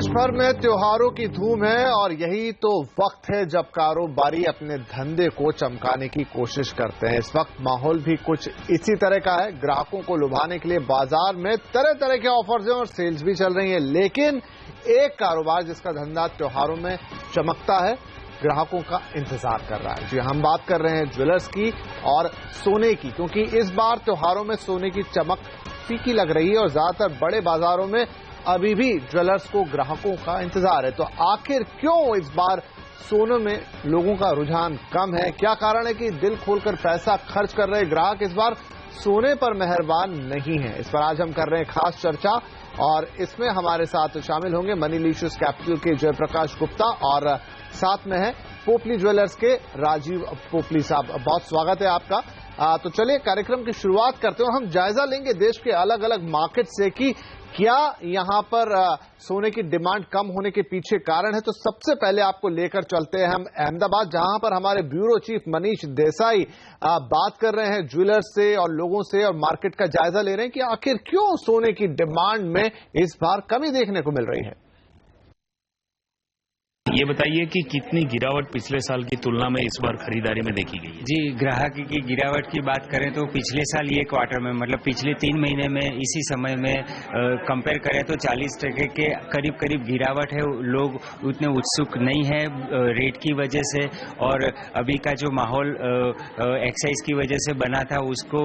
भर में त्योहारों की धूम है और यही तो वक्त है जब कारोबारी अपने धंधे को चमकाने की कोशिश करते हैं। इस वक्त माहौल भी कुछ इसी तरह का है। ग्राहकों को लुभाने के लिए बाजार में तरह तरह के ऑफर्स हैं और सेल्स भी चल रही हैं, लेकिन एक कारोबार जिसका धंधा त्योहारों में चमकता है, ग्राहकों का इंतजार कर रहा है। जी, हम बात कर रहे हैं ज्वेलर्स की और सोने की, क्योंकि इस बार त्योहारों में सोने की चमक फीकी लग रही है और ज्यादातर बड़े बाजारों में अभी भी ज्वेलर्स को ग्राहकों का इंतजार है। तो आखिर क्यों इस बार सोने में लोगों का रुझान कम है? क्या कारण है कि दिल खोलकर पैसा खर्च कर रहे ग्राहक इस बार सोने पर मेहरबान नहीं है? इस पर आज हम कर रहे हैं खास चर्चा और इसमें हमारे साथ शामिल होंगे मनीलिशियस कैपिटल के जयप्रकाश गुप्ता और साथ में है पोपली ज्वेलर्स के राजीव पोपली साहब। बहुत स्वागत है आपका। तो चलिए कार्यक्रम की शुरुआत करते हैं। हम जायजा लेंगे देश के अलग अलग मार्केट से कि क्या यहां पर सोने की डिमांड कम होने के पीछे कारण है। तो सबसे पहले आपको लेकर चलते हैं हम अहमदाबाद, जहां पर हमारे ब्यूरो चीफ मनीष देसाई बात कर रहे हैं ज्वेलर्स से और लोगों से और मार्केट का जायजा ले रहे हैं कि आखिर क्यों सोने की डिमांड में इस बार कमी देखने को मिल रही है। ये बताइए कि कितनी गिरावट पिछले साल की तुलना में इस बार खरीदारी में देखी गई है? जी, ग्राहक की गिरावट की बात करें तो पिछले साल ये क्वार्टर में, मतलब पिछले 3 महीने में इसी समय में कंपेयर करें तो 40% के करीब करीब गिरावट है। लोग उतने उत्सुक नहीं है रेट की वजह से, और अभी का जो माहौल एक्साइज की वजह से बना था उसको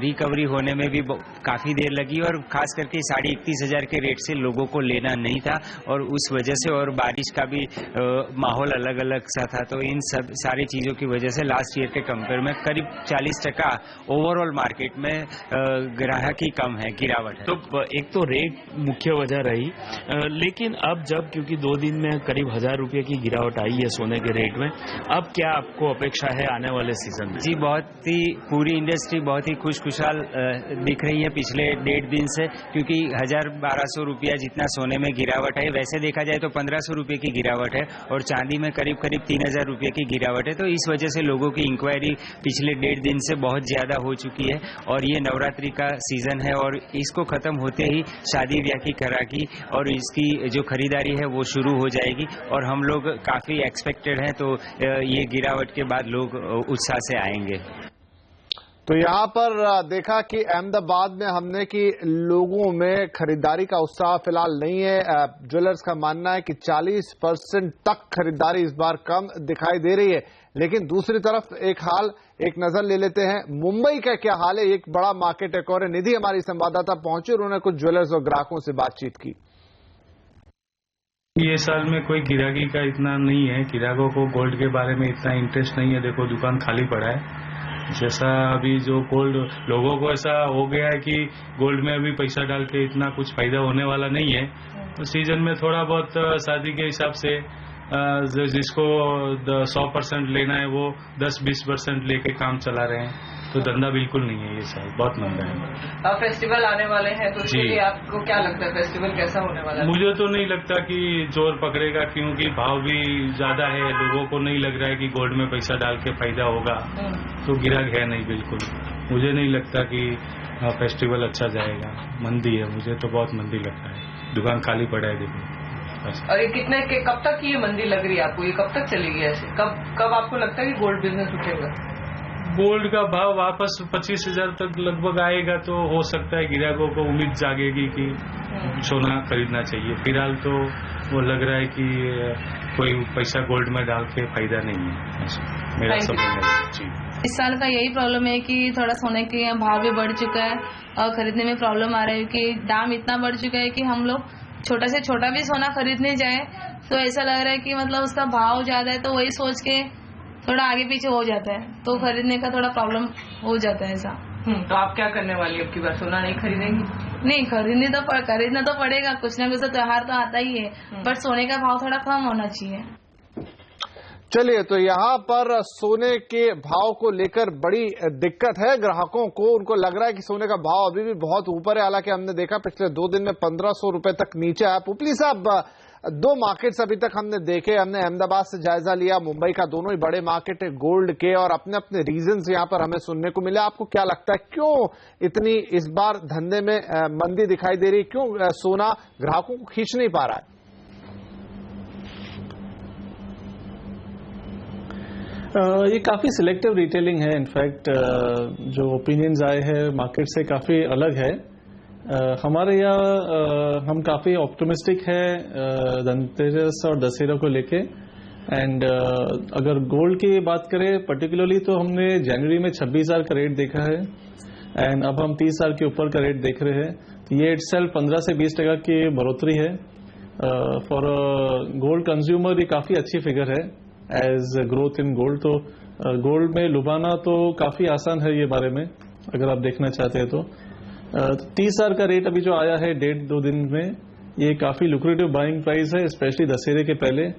रिकवरी होने में भी काफ़ी देर लगी, और खास करके 31,500 के रेट से लोगों को लेना नहीं था, और उस वजह से और बारिश का भी माहौल अलग अलग सा था। तो इन सब सारी चीजों की वजह से लास्ट ईयर के कंपेयर में करीब 40% ओवरऑल मार्केट में ग्राहक ही कम है, गिरावट है। तो एक तो रेट मुख्य वजह रही, लेकिन अब जब क्योंकि 2 दिन में करीब 1000 रुपये की गिरावट आई है सोने के रेट में, अब क्या आपको अपेक्षा है आने वाले सीजन में? जी, बहुत ही पूरी इंडस्ट्री बहुत ही खुशखुशाल दिख रही है पिछले 1.5 दिन से, क्योंकि 1000-1200 रुपया जितना सोने में गिरावट है, वैसे देखा जाए तो 1500 रुपये की गिरावट है, और चांदी में करीब करीब 3000 रुपये की गिरावट है। तो इस वजह से लोगों की इंक्वायरी पिछले 1.5 दिन से बहुत ज्यादा हो चुकी है, और ये नवरात्रि का सीजन है और इसको खत्म होते ही शादी ब्याह की कराकी और इसकी जो खरीदारी है वो शुरू हो जाएगी, और हम लोग काफी एक्सपेक्टेड हैं। तो ये गिरावट के बाद लोग उत्साह से आएंगे। तो यहाँ पर देखा कि अहमदाबाद में हमने कि लोगों में खरीदारी का उत्साह फिलहाल नहीं है। ज्वेलर्स का मानना है कि 40% तक खरीदारी इस बार कम दिखाई दे रही है। लेकिन दूसरी तरफ एक नजर ले लेते हैं मुंबई का क्या हाल है। एक बड़ा मार्केट है, और निधि हमारी संवाददाता पहुंची, उन्होंने कुछ ज्वेलर्स और ग्राहकों से बातचीत की। ये साल में कोई गिराकी का इतना नहीं है, ग्राहकों को गोल्ड के बारे में इतना इंटरेस्ट नहीं है। देखो दुकान खाली पड़ा है। जैसा अभी जो गोल्ड, लोगों को ऐसा हो गया है कि गोल्ड में अभी पैसा डाल के इतना कुछ फायदा होने वाला नहीं है। तो सीजन में थोड़ा बहुत शादी के हिसाब से जिसको 100% लेना है वो 10-20% लेके काम चला रहे हैं। तो धंधा बिल्कुल नहीं है ये साल, बहुत मंदा है। अब फेस्टिवल आने वाले हैं, तो इसलिए आपको क्या लगता है फेस्टिवल कैसा होने वाला है? मुझे तो नहीं लगता कि जोर पकड़ेगा, क्योंकि भाव भी ज्यादा है। लोगों को नहीं लग रहा है कि गोल्ड में पैसा डाल के फायदा होगा, तो गिराक है नहीं बिल्कुल। मुझे नहीं लगता कि फेस्टिवल अच्छा जाएगा। मंदी है, मुझे तो बहुत मंदी लगता है। दुकान खाली पड़ा है देखो। और ये कब तक ये मंदी लग रही है आपको? ये कब तक चलेगी ऐसे? कब आपको लगता है कि गोल्ड बिजनेस उठेगा? गोल्ड का भाव वापस 25,000 तक लगभग आएगा तो हो सकता है ग्राहकों को उम्मीद जागेगी कि सोना खरीदना चाहिए। फिलहाल तो वो लग रहा है कि कोई पैसा गोल्ड में डाल के फायदा नहीं है, मेरा समझ जी। इस साल का यही प्रॉब्लम है कि थोड़ा सोने के भाव भी बढ़ चुका है और खरीदने में प्रॉब्लम आ रही है कि दाम इतना बढ़ चुका है कि हम लोग छोटा से छोटा भी सोना खरीदने जाए तो ऐसा लग रहा है कि मतलब उसका भाव ज्यादा है, तो वही सोच के थोड़ा आगे पीछे हो जाता है, तो खरीदने का थोड़ा प्रॉब्लम हो जाता है ऐसा। तो आप क्या करने वाली है? अब की बार सोना नहीं खरीदेंगी? नहीं, खरीदना तो पड़ेगा, कुछ ना कुछ तो त्योहार तो आता ही है, बट सोने का भाव थोड़ा कम होना चाहिए। चलिए, तो यहाँ पर सोने के भाव को लेकर बड़ी दिक्कत है ग्राहकों को। उनको लग रहा है कि सोने का भाव अभी भी बहुत ऊपर है। हालांकि हमने देखा पिछले 2 दिन में 1500 रुपए तक नीचे आया। पुपली साहब, 2 मार्केट्स अभी तक हमने देखे। हमने अहमदाबाद से जायजा लिया, मुंबई का, दोनों ही बड़े मार्केट है गोल्ड के, और अपने अपने रीजंस यहाँ पर हमें सुनने को मिले। आपको क्या लगता है क्यों इतनी इस बार धंधे में मंदी दिखाई दे रही? क्यों सोना ग्राहकों को खींच नहीं पा रहा है? ये काफ़ी सिलेक्टिव रिटेलिंग है। इनफैक्ट जो ओपिनियंस आए हैं मार्केट से काफ़ी अलग है। हमारे यहाँ हम काफ़ी ऑप्टिमिस्टिक है धनतेरस और दशहरा को लेके। एंड अगर गोल्ड की बात करें पर्टिकुलरली तो हमने जनवरी में 26,000 का रेट देखा है एंड अब हम 30,000 के ऊपर का रेट देख रहे हैं। तो ये इटसेल्फ 15 से 20% की बढ़ोतरी है। फॉर गोल्ड कंज्यूमर ये काफ़ी अच्छी फिगर है एज ग्रोथ इन गोल्ड। तो गोल्ड में लुभाना तो काफ़ी आसान है ये बारे में अगर आप देखना चाहते हैं तो 30,000 का रेट अभी जो आया है 1.5-2 दिन में, ये काफ़ी लुक्रेटिव बाइंग प्राइस है स्पेशली दशहरे के पहले।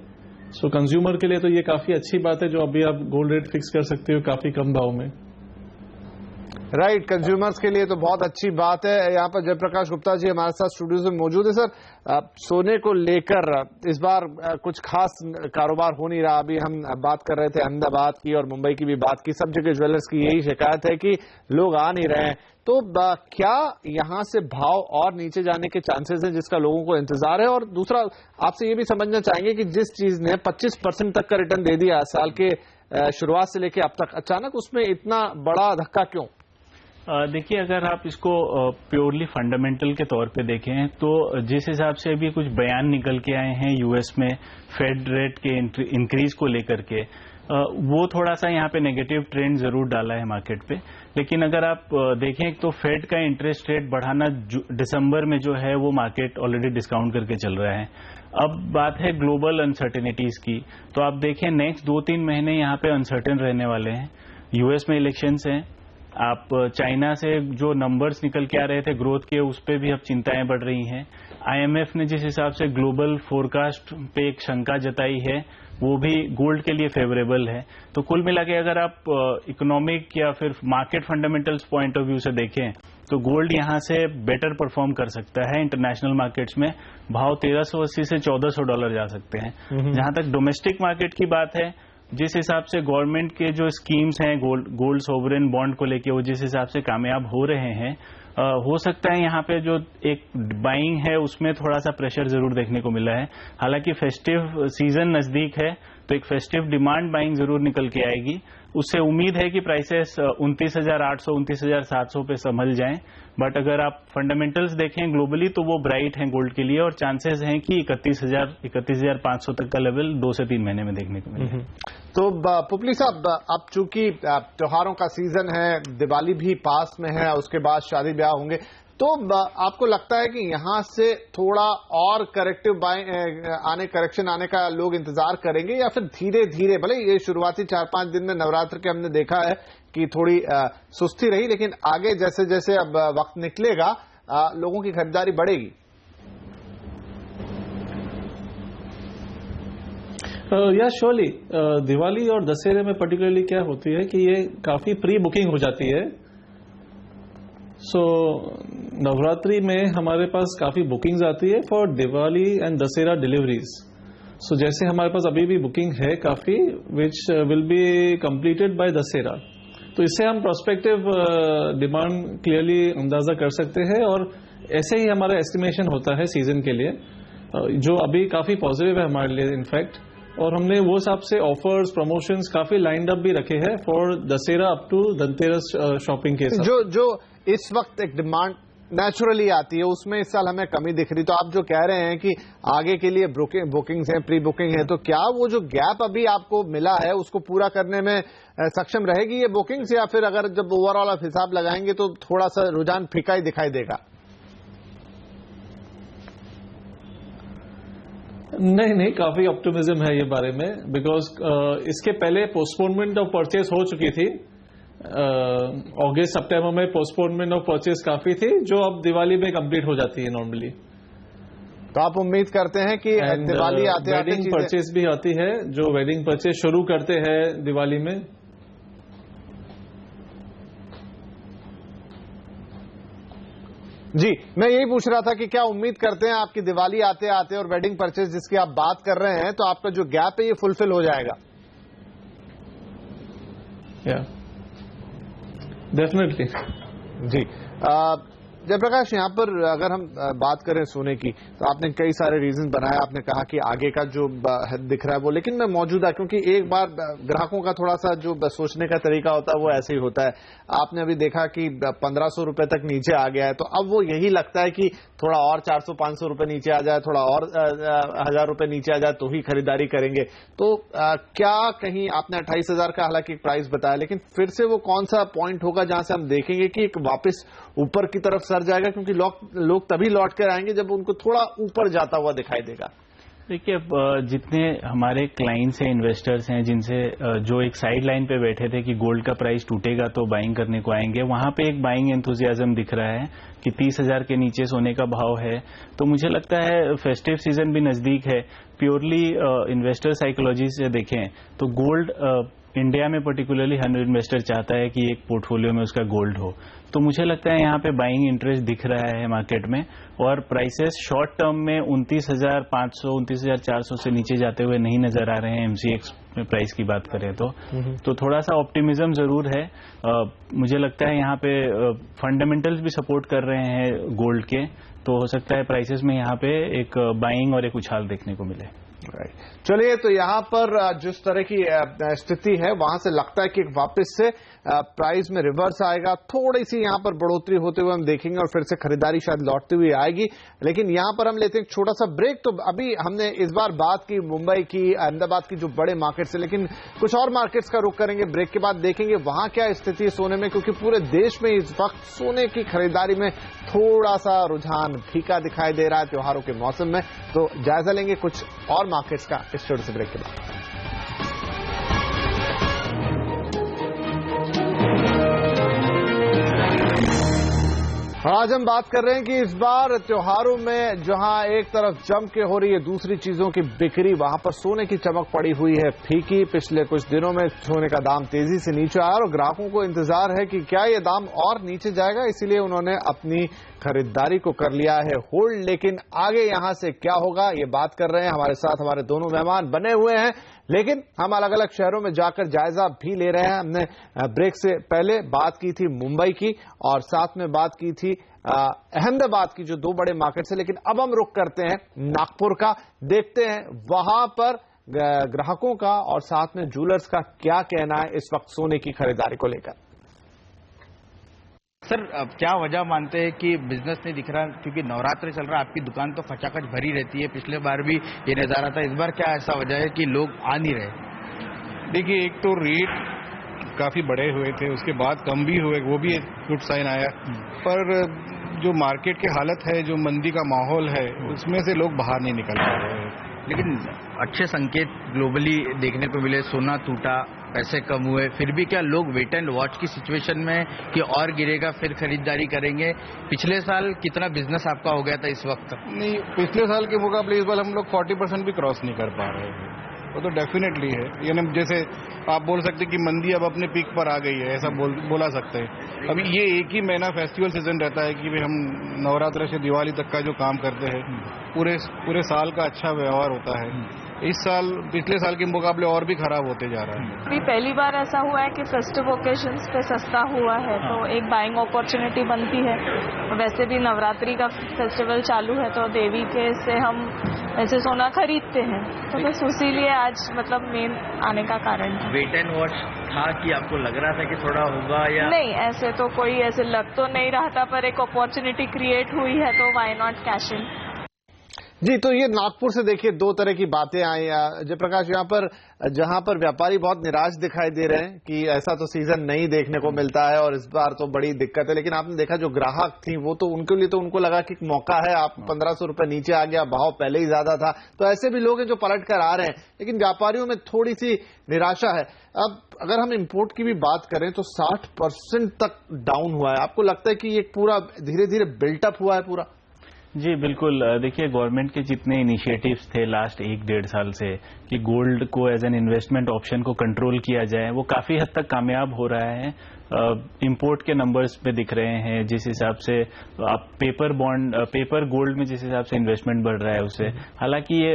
सो कंज्यूमर के लिए तो ये काफ़ी अच्छी बात है जो अभी आप गोल्ड रेट फिक्स कर सकते हो काफ़ी कम भाव में। राइट, कंज्यूमर्स के लिए तो बहुत अच्छी बात है। यहाँ पर जयप्रकाश गुप्ता जी हमारे साथ स्टूडियो में मौजूद है। सर, सोने को लेकर इस बार कुछ खास कारोबार हो नहीं रहा। अभी हम बात कर रहे थे अहमदाबाद की और मुंबई की भी बात की, सब जगह ज्वेलर्स की यही शिकायत है कि लोग आ नहीं रहे हैं। तो क्या यहाँ से भाव और नीचे जाने के चांसेस हैं जिसका लोगों को इंतजार है? और दूसरा आपसे ये भी समझना चाहेंगे कि जिस चीज ने 25% तक का रिटर्न दे दिया साल के शुरुआत से लेकर अब तक, अचानक उसमें इतना बड़ा धक्का क्यों? देखिए, अगर आप इसको प्योरली फंडामेंटल के तौर पे देखें तो जिस हिसाब से अभी कुछ बयान निकल के आए हैं यूएस में फेड रेट के इंक्रीज को लेकर के, वो थोड़ा सा यहाँ पे नेगेटिव ट्रेंड जरूर डाला है मार्केट पे। लेकिन अगर आप देखें तो फेड का इंटरेस्ट रेट बढ़ाना दिसंबर में जो है वो मार्केट ऑलरेडी डिस्काउंट करके चल रहा है। अब बात है ग्लोबल अनसर्टेनिटीज की, तो आप देखें नेक्स्ट 2-3 महीने यहाँ पे अनसर्टेन रहने वाले हैं। यूएस में इलेक्शंस हैं, आप चाइना से जो नंबर्स निकल के आ रहे थे ग्रोथ के, उस पे भी अब चिंताएं बढ़ रही हैं। आईएमएफ ने जिस हिसाब से ग्लोबल फोरकास्ट पे एक शंका जताई है वो भी गोल्ड के लिए फेवरेबल है। तो कुल मिला के अगर आप इकोनॉमिक या फिर market fundamentals point of view से देखें तो गोल्ड यहां से बेटर परफॉर्म कर सकता है। इंटरनेशनल मार्केट्स में भाव $1,380 से $1,400 जा सकते हैं। जहां तक डोमेस्टिक मार्केट की बात है, जिस हिसाब से गवर्नमेंट के जो स्कीम्स हैं गोल्ड सोवरेन बॉन्ड को लेके वो जिस हिसाब से कामयाब हो रहे हैं, हो सकता है यहाँ पे जो एक बाइंग है उसमें थोड़ा सा प्रेशर जरूर देखने को मिला है। हालांकि फेस्टिव सीजन नजदीक है तो एक फेस्टिव डिमांड बाइंग जरूर निकल के आएगी। उससे उम्मीद है कि प्राइसेस 29,800 29,700 पे संभल जाएं। बट अगर आप फंडामेंटल्स देखें ग्लोबली तो वो ब्राइट हैं गोल्ड के लिए और चांसेस हैं कि 31,500 तक का लेवल 2 से 3 महीने में देखने को मिलेगा। तो पुपली साहब, अब चूंकि त्योहारों का सीजन है, दिवाली भी पास में है, उसके बाद शादी ब्याह होंगे, तो आपको लगता है कि यहां से थोड़ा और करेक्शन आने का लोग इंतजार करेंगे या फिर धीरे धीरे, भले ये शुरुआती 4-5 दिन में नवरात्र के हमने देखा है कि थोड़ी सुस्ती रही, लेकिन आगे जैसे जैसे अब वक्त निकलेगा लोगों की खरीदारी बढ़ेगी? या श्योरली दिवाली और दशहरे में पर्टिकुलरली क्या होती है कि ये काफी प्री बुकिंग हो जाती है। सो नवरात्रि में हमारे पास काफी बुकिंग्स आती है for Diwali and Dussehra deliveries. So जैसे हमारे पास अभी भी बुकिंग है काफी which will be completed by Dussehra, तो इससे हम प्रोस्पेक्टिव डिमांड क्लियरली अंदाजा कर सकते हैं और ऐसे ही हमारा एस्टिमेशन होता है सीजन के लिए जो अभी काफी पॉजिटिव है हमारे लिए इनफैक्ट। और हमने वो हिसाब से ऑफर्स प्रमोशंस काफी लाइंड अप भी रखे हैं for Dussehra up to Dhanteras shopping के। जो इस वक्त एक डिमांड नेचुरली आती है उसमें इस साल हमें कमी दिख रही, तो आप जो कह रहे हैं कि आगे के लिए बुकिंग्स हैं, प्री बुकिंग है, तो क्या वो जो गैप अभी आपको मिला है उसको पूरा करने में सक्षम रहेगी ये बुकिंग्स, या फिर अगर जब ओवरऑल आप हिसाब लगाएंगे तो थोड़ा सा रुझान फीका ही दिखाई देगा? नहीं, काफी ऑप्टिमिज्म है ये बारे में, बिकॉज इसके पहले पोस्टपोनमेंट ऑफ परचेस हो चुकी थी। अगस्त सितंबर में पोस्टपोनमेंट ऑफ परचेस काफी थी जो अब दिवाली में कंप्लीट हो जाती है नॉर्मली। तो आप उम्मीद करते हैं कि दिवाली आते वेडिंग परचेस भी आती है, जो वेडिंग परचेस शुरू करते हैं दिवाली में। जी, मैं यही पूछ रहा था कि क्या उम्मीद करते हैं आपकी दिवाली आते आते और वेडिंग परचेस जिसकी आप बात कर रहे हैं, तो आपका जो गैप है ये फुलफिल हो जाएगा? डेफिनेटली जी। जयप्रकाश, यहाँ पर अगर हम बात करें सोने की, तो आपने कई सारे रीजन बनाए। आपने कहा कि आगे का जो दिख रहा है वो, लेकिन मैं मौजूदा, क्योंकि एक बार ग्राहकों का थोड़ा सा जो सोचने का तरीका होता है वो ऐसे ही होता है। आपने अभी देखा कि 1500 रुपए तक नीचे आ गया है, तो अब वो यही लगता है कि थोड़ा और 400-500 रुपए नीचे आ जाए, थोड़ा और 1000 रुपए नीचे आ जाए तो ही खरीदारी करेंगे। तो क्या कहीं आपने 28,000 का हालांकि प्राइस बताया, लेकिन फिर से वो कौन सा पॉइंट होगा जहां से हम देखेंगे कि एक वापस ऊपर की तरफ सर जाएगा, क्योंकि लोग तभी लौट कर आएंगे जब उनको थोड़ा ऊपर जाता हुआ दिखाई देगा। देखिए, जितने हमारे क्लाइंट्स हैं, इन्वेस्टर्स हैं, जिनसे जो एक साइड लाइन पे बैठे थे कि गोल्ड का प्राइस टूटेगा तो बाइंग करने को आएंगे, वहां पे एक बाइंग एंथुजियाज्म दिख रहा है कि 30,000 के नीचे सोने का भाव है। तो मुझे लगता है फेस्टिव सीजन भी नजदीक है। प्योरली इन्वेस्टर साइकोलॉजी से देखें तो गोल्ड इंडिया में पर्टिकुलरली हर इन्वेस्टर चाहता है कि एक पोर्टफोलियो में उसका गोल्ड हो। तो मुझे लगता है यहाँ पे बाइंग इंटरेस्ट दिख रहा है मार्केट में, और प्राइसेस शॉर्ट टर्म में 29,500 29,400 से नीचे जाते हुए नहीं नजर आ रहे हैं। एमसीएक्स में प्राइस की बात करें तो थोड़ा सा ऑप्टिमिज्म जरूर है। मुझे लगता है यहाँ पे फंडामेंटल्स भी सपोर्ट कर रहे हैं गोल्ड के, तो हो सकता है प्राइसेस में यहाँ पे एक बाइंग और एक उछाल देखने को मिले। चलिए, तो यहाँ पर जिस तरह की स्थिति है वहां से लगता है कि वापस से प्राइस में रिवर्स आएगा, थोड़ी सी यहाँ पर बढ़ोतरी होते हुए हम देखेंगे और फिर से खरीदारी शायद लौटती हुई आएगी। लेकिन यहाँ पर हम लेते हैं एक छोटा सा ब्रेक। तो अभी हमने इस बार बात की मुंबई की, अहमदाबाद की, जो बड़े मार्केट से, लेकिन कुछ और मार्केट्स का रुख करेंगे। ब्रेक के बाद देखेंगे वहां क्या स्थिति है सोने में, क्योंकि पूरे देश में इस वक्त सोने की खरीदारी में थोड़ा सा रुझान फीका दिखाई दे रहा है त्योहारों के मौसम में। तो जायजा लेंगे कुछ और मार्केट्स का इस छोटे से ब्रेक के बाद। आज हम बात कर रहे हैं कि इस बार त्योहारों में जहां एक तरफ जम के हो रही है दूसरी चीजों की बिक्री, वहां पर सोने की चमक पड़ी हुई है फीकी। पिछले कुछ दिनों में सोने का दाम तेजी से नीचे आया और ग्राहकों को इंतजार है कि क्या ये दाम और नीचे जाएगा, इसीलिए उन्होंने अपनी खरीदारी को कर लिया है होल्ड। लेकिन आगे यहां से क्या होगा, ये बात कर रहे हैं। हमारे साथ हमारे दोनों मेहमान बने हुए हैं, लेकिन हम अलग अलग शहरों में जाकर जायजा भी ले रहे हैं। हमने ब्रेक से पहले बात की थी मुंबई की और साथ में बात की थी अहमदाबाद की, जो दो बड़े मार्केट है। लेकिन अब हम रुख करते हैं नागपुर का, देखते हैं वहां पर ग्राहकों का और साथ में ज्वेलर्स का क्या कहना है इस वक्त सोने की खरीदारी को लेकर। सर, अब क्या वजह मानते हैं कि बिजनेस नहीं दिख रहा? क्योंकि नवरात्र चल रहा है, आपकी दुकान तो खचाखच भरी रहती है, पिछले बार भी ये नजारा था, इस बार क्या ऐसा वजह है कि लोग आ नहीं रहे? देखिए, एक तो रेट काफी बढ़े हुए थे, उसके बाद कम भी हुए, वो भी एक गुड साइन आया। पर जो मार्केट की हालत है, जो मंदी का माहौल है, उसमें से लोग बाहर नहीं निकल पा रहे हैं। लेकिन अच्छे संकेत ग्लोबली देखने को मिले, सोना टूटा, पैसे कम हुए, फिर भी क्या लोग वेट एंड वॉच की सिचुएशन में कि और गिरेगा फिर खरीदारी करेंगे? पिछले साल कितना बिजनेस आपका हो गया था इस वक्त? नहीं, पिछले साल के मुकाबले इस बार हम लोग 40% भी क्रॉस नहीं कर पा रहे हैं। वो तो डेफिनेटली है, यानी जैसे आप बोल सकते हैं कि मंदी अब अपने पीक पर आ गई है, ऐसा बोला सकते हैं। अभी ये एक ही महीना फेस्टिवल सीजन रहता है कि भाई हम नवरात्र से दिवाली तक का जो काम करते हैं, पूरे साल का अच्छा व्यवहार होता है। इस साल पिछले साल के मुकाबले और भी खराब होते जा रहा है। अभी पहली बार ऐसा हुआ है कि फेस्टिव ओकेजन्स पे सस्ता हुआ है, तो एक बाइंग अपॉर्चुनिटी बनती है। वैसे भी नवरात्रि का फेस्टिवल चालू है, तो देवी के से हम ऐसे सोना खरीदते हैं, तो बस उसीलिए आज मतलब मेन आने का कारण है। वेट एंड वॉच था कि आपको लग रहा था कि थोड़ा होगा या नहीं? ऐसे तो कोई ऐसे लग तो नहीं रहा था, पर एक अपॉर्चुनिटी क्रिएट हुई है, तो व्हाई नॉट कैश इन। जी, तो ये नागपुर से देखिए दो तरह की बातें आई। जयप्रकाश, यहाँ पर जहां पर व्यापारी बहुत निराश दिखाई दे रहे हैं कि ऐसा तो सीजन नहीं देखने को मिलता है और इस बार तो बड़ी दिक्कत है, लेकिन आपने देखा जो ग्राहक थी वो तो उनके लिए तो उनको लगा कि मौका है, आप 1500 रुपए नीचे आ गया, भाव पहले ही ज्यादा था, तो ऐसे भी लोग हैं जो पलट कर आ रहे हैं। लेकिन व्यापारियों में थोड़ी सी निराशा है। अब अगर हम इंपोर्ट की भी बात करें तो 60% तक डाउन हुआ है। आपको लगता है कि ये पूरा धीरे धीरे बिल्टअप हुआ है पूरा? जी बिल्कुल। देखिए, गवर्नमेंट के जितने इनिशिएटिव्स थे लास्ट 1-1.5 साल से कि गोल्ड को एज एन इन्वेस्टमेंट ऑप्शन को कंट्रोल किया जाए, वो काफी हद तक कामयाब हो रहा है। इंपोर्ट के नंबर्स पे दिख रहे हैं, जिस हिसाब से आप पेपर गोल्ड में जिस हिसाब से इन्वेस्टमेंट बढ़ रहा है उससे। हालांकि ये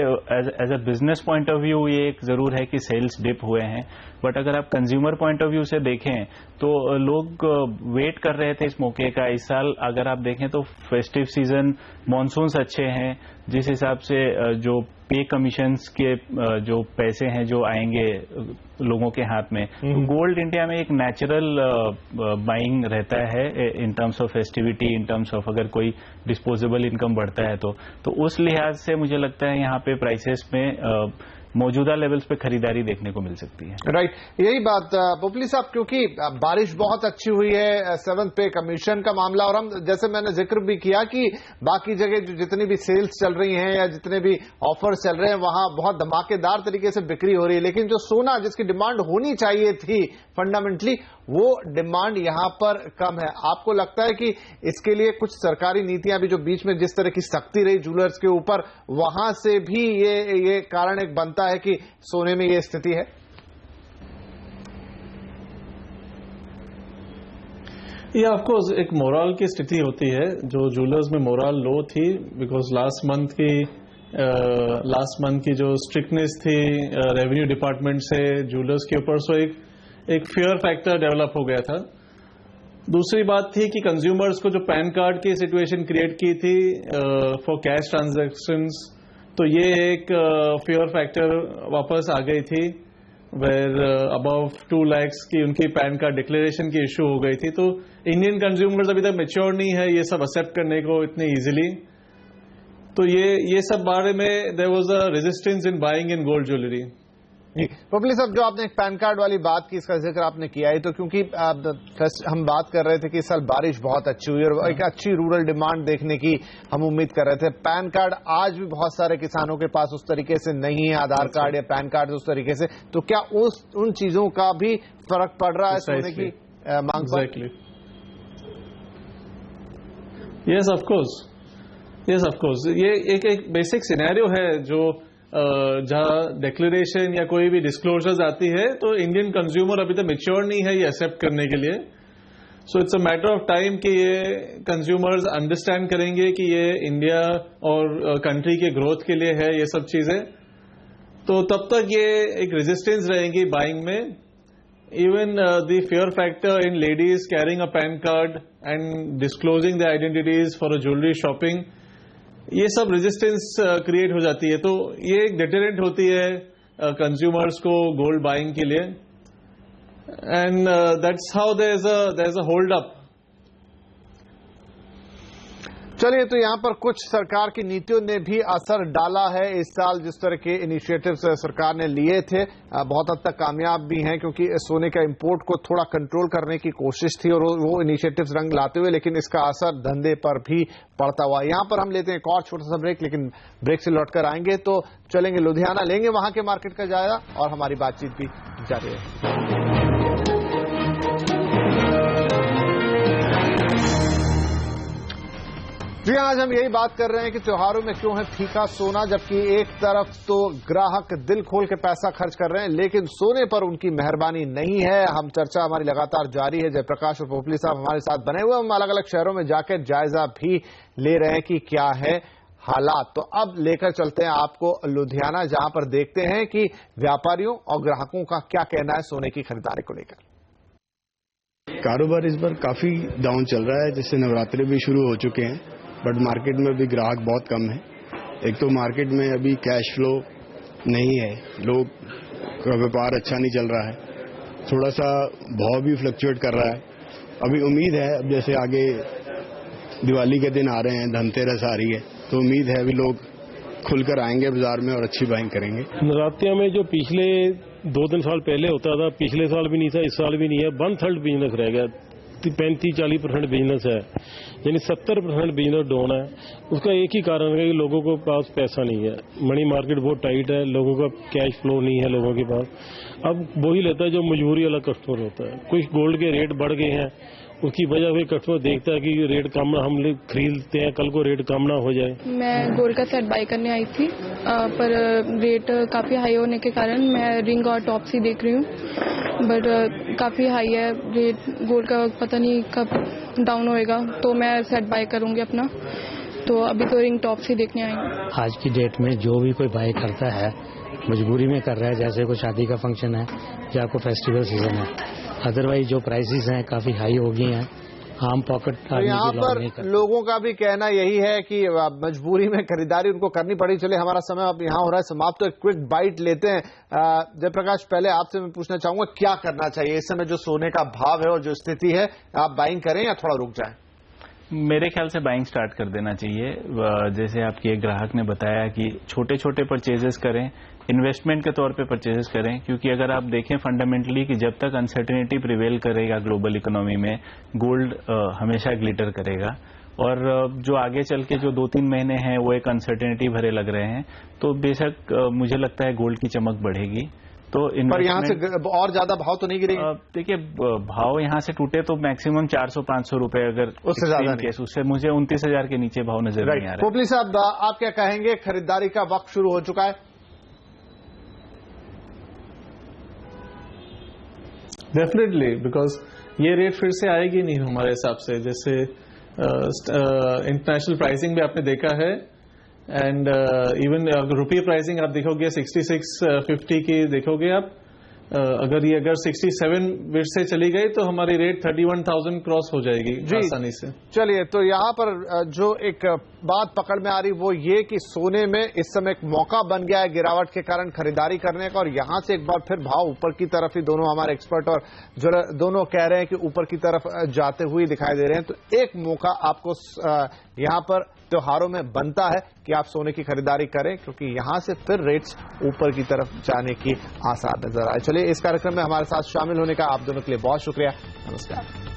as a business point of view ये एक जरूर है कि सेल्स डिप हुए हैं, बट अगर आप कंज्यूमर पॉइंट ऑफ व्यू से देखें तो लोग वेट कर रहे थे इस मौके का। इस साल अगर आप देखें तो फेस्टिव सीजन, मॉनसून्स अच्छे हैं, जिस हिसाब से जो पे कमीशंस के जो पैसे हैं जो आएंगे लोगों के हाथ में, तो गोल्ड इंडिया में एक नेचुरल बाइंग रहता है in terms of festivity, in terms of अगर कोई डिस्पोजेबल इनकम बढ़ता है तो उस लिहाज से मुझे लगता है यहाँ पे प्राइसेस में मौजूदा लेवल्स पे खरीदारी देखने को मिल सकती है। राइट, यही बात पोपली साहब, क्योंकि बारिश बहुत अच्छी हुई है, 7th पे कमीशन का मामला, और हम जैसे मैंने जिक्र भी किया कि बाकी जगह जो जितनी भी सेल्स चल रही हैं या जितने भी ऑफर्स चल रहे हैं वहां बहुत धमाकेदार तरीके से बिक्री हो रही है, लेकिन जो सोना जिसकी डिमांड होनी चाहिए थी फंडामेंटली, वो डिमांड यहां पर कम है। आपको लगता है कि इसके लिए कुछ सरकारी नीतियां भी जो बीच में जिस तरह की सख्ती रही ज्वेलर्स के ऊपर, वहां से भी ये कारण एक बनता है कि सोने में ये स्थिति है? ये ऑफकोर्स एक मोरल की स्थिति होती है, जो ज्वेलर्स में मोरल लो थी, बिकॉज लास्ट मंथ की जो स्ट्रिक्टनेस थी रेवेन्यू डिपार्टमेंट से ज्वेलर्स के ऊपर, सो एक फियर फैक्टर डेवलप हो गया था। दूसरी बात थी कि कंज्यूमर्स को जो पैन कार्ड की सिचुएशन क्रिएट की थी फॉर कैश ट्रांजैक्शंस, तो ये एक फियर फैक्टर वापस आ गई थी, वेर अबव 2 lakhs की उनकी पैन कार्ड डिक्लेरेशन की इशू हो गई थी। तो इंडियन कंज्यूमर्स अभी तक मैच्योर नहीं है ये सब एक्सेप्ट करने को इतने इजीली, तो ये सब बारे में there was a resistance in buying in gold jewellery. Popli साहब, जो आपने एक पैन कार्ड वाली बात की, इसका जिक्र आपने किया है, तो क्योंकि हम बात कर रहे थे कि इस साल बारिश बहुत अच्छी हुई और एक अच्छी रूरल डिमांड देखने की हम उम्मीद कर रहे थे। पैन कार्ड आज भी बहुत सारे किसानों के पास उस तरीके से नहीं है, आधार कार्ड या पैन कार्ड उस तरीके से, तो क्या उन चीजों का भी फर्क पड़ रहा है सोने की मांग पर? यस ऑफ कोर्स ये एक बेसिक सिनेरियो है जो जहां डिक्लेरेशन या कोई भी डिस्क्लोजर्स आती है तो इंडियन कंज्यूमर अभी तक मैच्योर नहीं है ये एक्सेप्ट करने के लिए। So it's a matter of time कि ये कंज्यूमर्स अंडरस्टैंड करेंगे कि ये इंडिया और कंट्री के ग्रोथ के लिए है ये सब चीजें, तो तब तक ये एक रेजिस्टेंस रहेगी बाइंग में। Even the fear factor in ladies carrying a pan card and disclosing the identities for a jewellery shopping, ये सब रेजिस्टेंस क्रिएट हो जाती है, तो ये एक डिटरेंट होती है कंज्यूमर्स को गोल्ड बाइंग के लिए, and that's how there is a hold up. चलिए, तो यहां पर कुछ सरकार की नीतियों ने भी असर डाला है इस साल। जिस तरह के इनिशिएटिव्स सरकार ने लिए थे बहुत हद तक कामयाब भी हैं, क्योंकि सोने का इंपोर्ट को थोड़ा कंट्रोल करने की कोशिश थी और वो इनिशिएटिव्स रंग लाते हुए, लेकिन इसका असर धंधे पर भी पड़ता हुआ। यहां पर हम लेते हैं एक और छोटा सा ब्रेक, लेकिन ब्रेक से लौटकर आएंगे तो चलेंगे लुधियाना, लेंगे वहां के मार्केट का जायजा और हमारी बातचीत भी जारी है। जी, आज हम यही बात कर रहे हैं कि त्योहारों में क्यों है फीका सोना, जबकि एक तरफ तो ग्राहक दिल खोल के पैसा खर्च कर रहे हैं, लेकिन सोने पर उनकी मेहरबानी नहीं है। हम चर्चा हमारी लगातार जारी है। जयप्रकाश और पोपली साहब हमारे साथ बने हुए, हम अलग अलग शहरों में जाकर जायजा भी ले रहे हैं कि क्या है हालात। तो अब लेकर चलते हैं आपको लुधियाना, जहां पर देखते हैं कि व्यापारियों और ग्राहकों का क्या कहना है सोने की खरीदारी को लेकर। कारोबार इस बार काफी डाउन चल रहा है, जिससे नवरात्रि भी शुरू हो चुके हैं, बट मार्केट में भी ग्राहक बहुत कम है। एक तो मार्केट में अभी कैश फ्लो नहीं है, लोग का व्यापार अच्छा नहीं चल रहा है, थोड़ा सा भाव भी फ्लक्चुएट कर रहा है। अभी उम्मीद है, अब जैसे आगे दिवाली के दिन आ रहे हैं, धनतेरस आ रही है, तो उम्मीद है अभी लोग खुलकर आएंगे बाजार में और अच्छी बाइंग करेंगे। नवरात्रि में जो पिछले 2-3 साल पहले होता था, पिछले साल भी नहीं था, इस साल भी नहीं है, 1/3 बिजनेस रह गया। 35-40% बिजनेस है, यानी 70% बिजनेस डाउन है। उसका एक ही कारण है कि लोगों के पास पैसा नहीं है, मनी मार्केट बहुत टाइट है, लोगों का कैश फ्लो नहीं है लोगों के पास। अब वही लेता है जो मजबूरी वाला कस्टमर होता है। कुछ गोल्ड के रेट बढ़ गए हैं, उसकी वजह से कस्टमर देखता है कि रेट कम हम लोग खरीदते हैं, कल को रेट कम ना हो जाए। मैं गोल्ड का सेट बाय करने आई थी, पर रेट काफ़ी हाई होने के कारण मैं रिंग और टॉप्स ही देख रही हूँ, बट काफ़ी हाई है रेट गोल्ड का, पता नहीं कब डाउन होएगा, तो मैं सेट बाय करूँगी अपना। तो अभी तो रिंग टॉप्स ही देखने आई हूँ। आज की डेट में जो भी कोई बाय करता है मजबूरी में कर रहा है, जैसे कोई शादी का फंक्शन है या कोई फेस्टिवल सीजन है, अदरवाइज जो प्राइसेस हैं काफी हाई हो गई हैं, आम पॉकेट तो यहाँ पर लोगों का भी कहना यही है कि मजबूरी में खरीदारी उनको करनी पड़ी। चले हमारा समय अब यहाँ हो रहा है समाप्त, तो एक क्विक बाइट लेते हैं। जयप्रकाश, पहले आपसे मैं पूछना चाहूंगा क्या करना चाहिए इस समय जो सोने का भाव है और जो स्थिति है, आप बाइंग करें या थोड़ा रुक जाएं? मेरे ख्याल से बाइंग स्टार्ट कर देना चाहिए। जैसे आपके एक ग्राहक ने बताया कि छोटे छोटे परचेजेस करें, इन्वेस्टमेंट के तौर पे परचेजेस करें, क्योंकि अगर आप देखें फंडामेंटली कि जब तक अनसर्टेनिटी प्रिवेल करेगा ग्लोबल इकोनॉमी में, गोल्ड हमेशा ग्लिटर करेगा। और जो आगे चल के जो 2-3 महीने हैं वो एक अनसर्टेनिटी भरे लग रहे हैं, तो बेशक मुझे लगता है गोल्ड की चमक बढ़ेगी। तो पर यहाँ से और ज्यादा भाव तो नहीं गिरेगा? देखिए, भाव यहाँ से टूटे तो मैक्सिमम 400-500 रुपए, अगर उससे ज्यादा केस, उससे मुझे 29,000 के नीचे भाव नजर नहीं आ रहा है। पोपली साहब, आप क्या कहेंगे? खरीदारी का वक्त शुरू हो चुका है? डेफिनेटली, बिकॉज ये रेट फिर से आएगी नहीं हमारे हिसाब से। जैसे इंटरनेशनल प्राइसिंग भी आपने देखा है, एंड इवन रुपये प्राइसिंग आप देखोगे 6650 की देखोगे आप, अगर 67 बिट से चली गई तो हमारी रेट 31,000 क्रॉस हो जाएगी आसानी से। चलिए, तो यहाँ पर जो एक बात पकड़ में आ रही वो ये कि सोने में इस समय एक मौका बन गया है गिरावट के कारण खरीदारी करने का, और यहाँ से एक बार फिर भाव ऊपर की तरफ ही दोनों हमारे एक्सपर्ट और जो दोनों कह रहे हैं कि ऊपर की तरफ जाते हुए दिखाई दे रहे हैं। तो एक मौका आपको यहाँ पर त्योहारों में बनता है कि आप सोने की खरीदारी करें, क्योंकि यहां से फिर रेट्स ऊपर की तरफ जाने की आसार नजर आए। चलिए, इस कार्यक्रम में हमारे साथ शामिल होने का आप दोनों के लिए बहुत शुक्रिया। नमस्कार।